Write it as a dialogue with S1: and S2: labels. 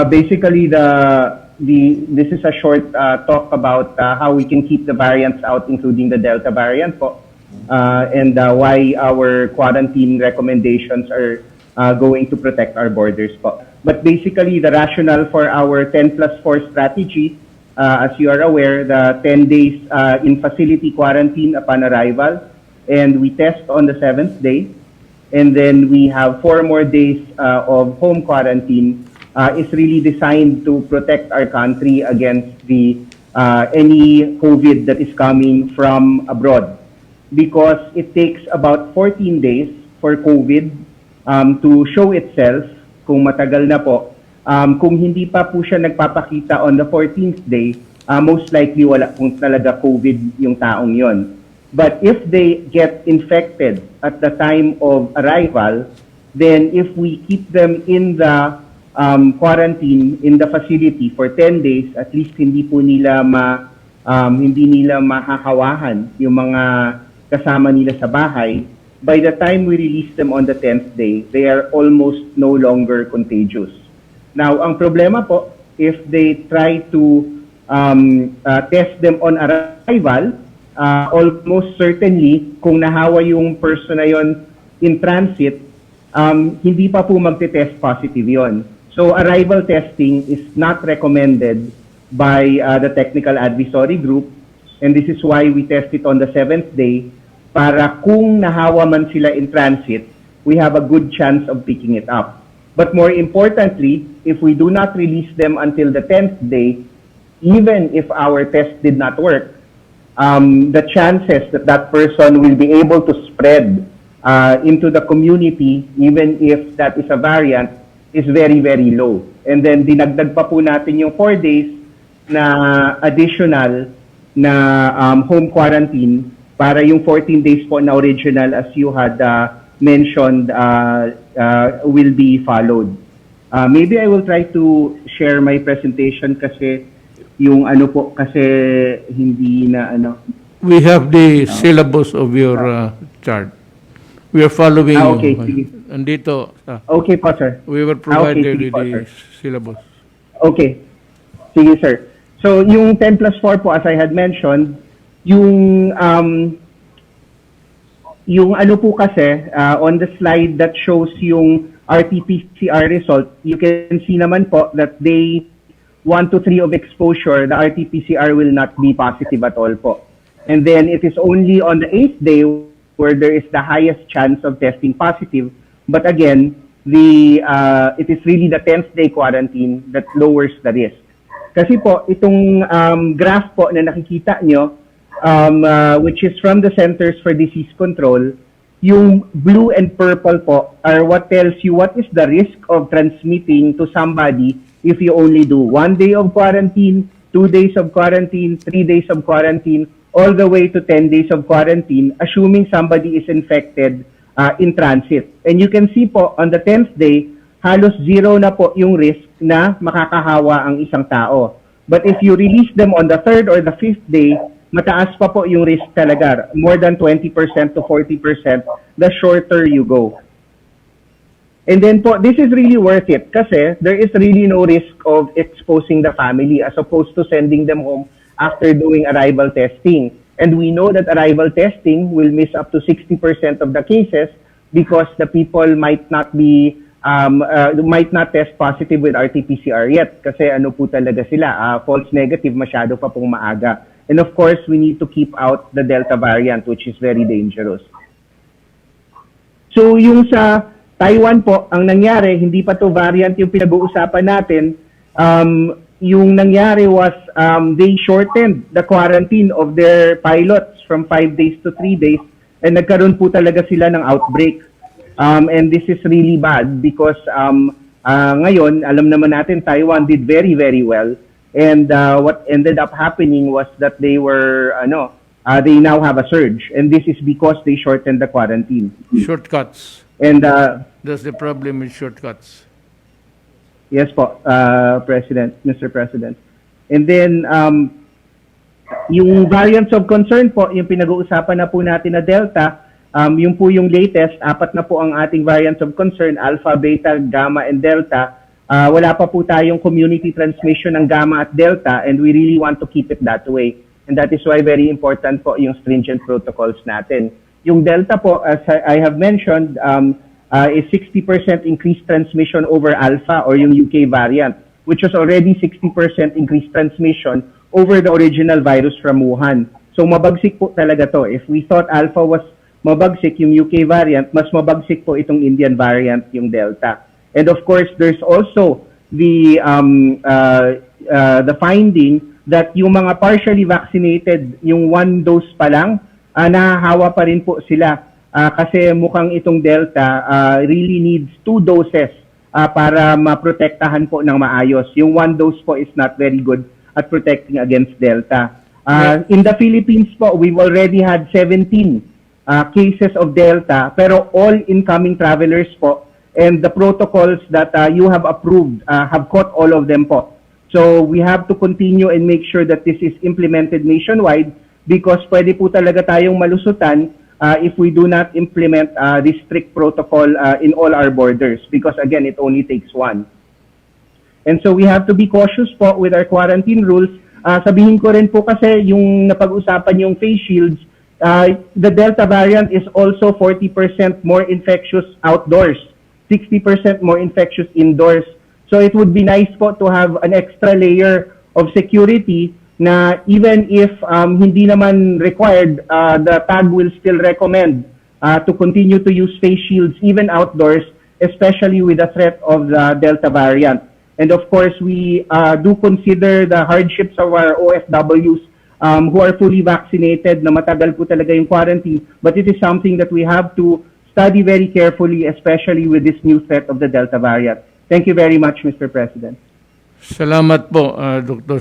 S1: Basically, this is a short talk about how we can keep the variants out, including the Delta variant po, and why our quarantine recommendations are going to protect our borders po. But basically, the rationale for our 10+4 strategy, as you are aware, the 10 days in facility quarantine upon arrival, and we test on the 7th day, and then we have 4 more days of home quarantine, is really designed to protect our country against the any COVID that is coming from abroad, because it takes about 14 days for COVID to show itself. Kung matagal na po, kung hindi pa po siya nagpapakita on the 14th day, most likely wala pong talaga COVID yung taong yon. But if they get infected at the time of arrival, then if we keep them in the quarantine in the facility for 10 days, at least hindi nila mahahawahan yung mga kasama nila sa bahay. By the time we release them on the 10th day, they are almost no longer contagious. Now, ang problema po, if they try to test them on arrival, almost certainly, kung nahawa yung person na yon in transit, hindi pa po magte-test positive yon. So, arrival testing is not recommended by the technical advisory group, and this is why we test it on the 7th day, para kung nahawa man sila in transit, we have a good chance of picking it up. But more importantly, if we do not release them until the 10th day, even if our test did not work, the chances that that person will be able to spread into the community, even if that is a variant, is very, very low. And then dinagdag pa po natin yung 4 days na additional na home quarantine para yung 14 days po na original, as you had mentioned, will be followed. Maybe I will try to share my presentation kasi yung ano po, kasi hindi na ano.
S2: We have the syllabus of your chart. We are following.
S1: Okay, sige.
S2: Andito.
S1: Okay po, sir.
S2: We were provided
S1: sige po,
S2: the
S1: sir.
S2: syllabus.
S1: Okay. Sige, sir. So, yung 10+4 po, as I had mentioned, yung ano po kasi, on the slide that shows yung RT-PCR result, you can see naman po that day 1 to 3 of exposure, the RT-PCR will not be positive at all po. And then it is only on the 8th day where there is the highest chance of testing positive. But again, it is really the 10th day quarantine that lowers the risk. Kasi po, itong graph po na nakikita nyo, which is from the Centers for Disease Control, yung blue and purple po are what tells you what is the risk of transmitting to somebody if you only do 1 day of quarantine, 2 days of quarantine, 3 days of quarantine, all the way to 10 days of quarantine, assuming somebody is infected in transit. And you can see po, on the 10th day, halos zero na po yung risk na makakahawa ang isang tao. But if you release them on the 3rd or the 5th day, mataas pa po yung risk talaga, more than 20% to 40% the shorter you go. And then po, this is really worth it kasi there is really no risk of exposing the family as opposed to sending them home after doing arrival testing. And we know that arrival testing will miss up to 60% of the cases because the people might not test positive with RT-PCR yet kasi ano po talaga sila, false negative, masyado pa pong maaga. And of course, we need to keep out the Delta variant, which is very dangerous. So yung sa Taiwan po, ang nangyari, hindi pa to variant yung pinag-uusapan natin. Yung nangyari was they shortened the quarantine of their pilots from 5 days to 3 days and nagkaroon po talaga sila ng outbreak. And this is really bad because ngayon, alam naman natin, Taiwan did very, very well. And what ended up happening was that they were, they now have a surge. And this is because they shortened the quarantine.
S2: Shortcuts.
S1: And
S2: That's the problem with shortcuts.
S1: yes po, Mr. President. And then, yung variants of concern po, yung pinag-uusapan na po natin na Delta, yung po yung latest, 4 na po ang ating variants of concern, Alpha, Beta, Gamma, and Delta. wala pa po tayong community transmission ng Gamma at Delta, and we really want to keep it that way. And that is why very important po yung stringent protocols natin. Yung Delta po, as I have mentioned, is 60% increased transmission over Alpha or yung UK variant, which was already 60% increased transmission over the original virus from Wuhan. So mabagsik po talaga to. If we thought Alpha was mabagsik, yung UK variant, mas mabagsik po itong Indian variant, yung Delta. And of course, there's also the finding that yung mga partially vaccinated, yung 1 dose pa lang, nahahawa pa rin po sila. Kasi mukhang itong Delta really needs 2 doses para maprotektahan po ng maayos. Yung 1 dose po is not very good at protecting against Delta. In the Philippines po, we've already had 17 cases of Delta, pero all incoming travelers po, and the protocols that you have approved have caught all of them po. So we have to continue and make sure that this is implemented nationwide, because pwede po talaga tayong malusutan if we do not implement this strict protocol in all our borders, because again, it only takes 1. And so we have to be cautious po with our quarantine rules. Sabihin ko rin po kasi yung napag-usapan yung face shields, the Delta variant is also 40% more infectious outdoors, 60% more infectious indoors. So it would be nice po to have an extra layer of security na even if hindi naman required, the TAG will still recommend to continue to use face shields even outdoors, especially with the threat of the Delta variant. And of course, we do consider the hardships of our OFWs who are fully vaccinated, na matagal po talaga yung quarantine, but it is something that we have to study very carefully, especially with this new threat of the Delta variant. Thank you very much, Mr. President.
S2: Salamat po, Dr.